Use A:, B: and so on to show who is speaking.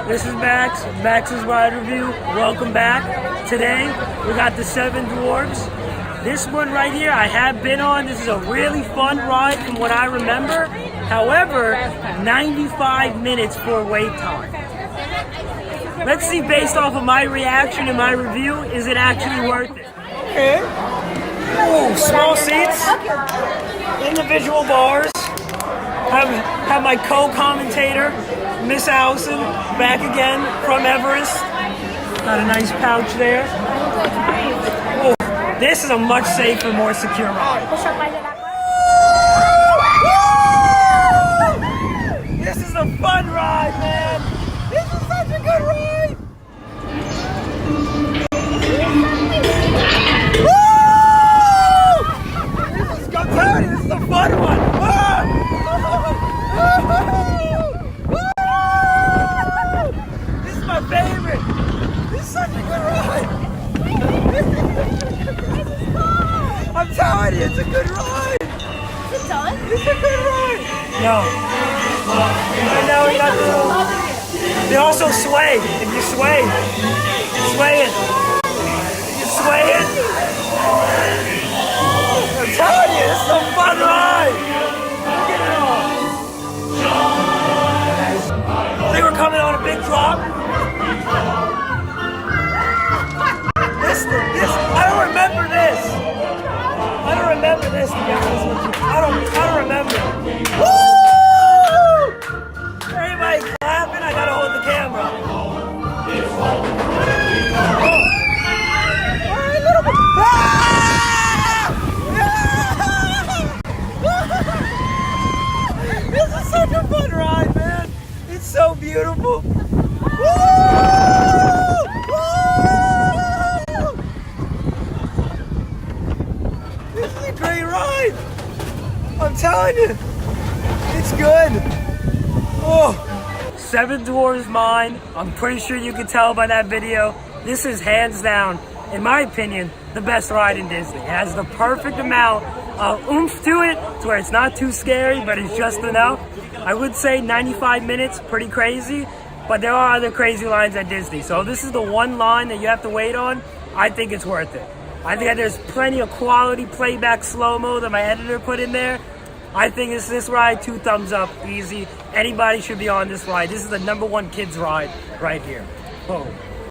A: This is Max, Max's Ride Review. Welcome back. Today, we got the Seven Dwarfs. This one right here, I have been on. This is a really fun ride from what I remember. However, 95 minutes for wait time. Let's see, based off of my reaction and my review, is it actually worth it? Okay. Ooh, small seats, individual bars. Have my co-commentator, Miss Allison, back again from Everest. Got a nice pouch there. Ooh, this is a much safer, more secure ride. This is a fun ride, man. This is such a good ride. I'm telling you, this is a fun one. This is my favorite. This is such a good ride. I'm telling you, it's a good ride.
B: Is it done?
A: It's a good ride. No. Right now we got they also sway. If you sway it. You sway it. I'm telling you, this is a fun ride. Look at it all. They were coming on a big drop. This, I don't remember this. I don't remember this, to be honest with you. I don't remember. Woo! Everybody clapping, I gotta hold the camera. This is such a fun ride, man. It's so beautiful. Woo! Woo! This is a great ride. I'm telling you, it's good. Oh. Seven Dwarfs Mine. I'm pretty sure you can tell by that video. This is hands down, in my opinion, the best ride in Disney. It has the perfect amount of oomph to it, to where it's not too scary, but it's just enough. I would say 95 minutes, pretty crazy, but there are other crazy lines at Disney. So if this is the one line that you have to wait on, I think it's worth it. I think that there's plenty of quality playback slow-mo that my editor put in there. I think this ride, 2 thumbs up, easy. Anybody should be on this ride. This is the #1 kids ride right here. Boom.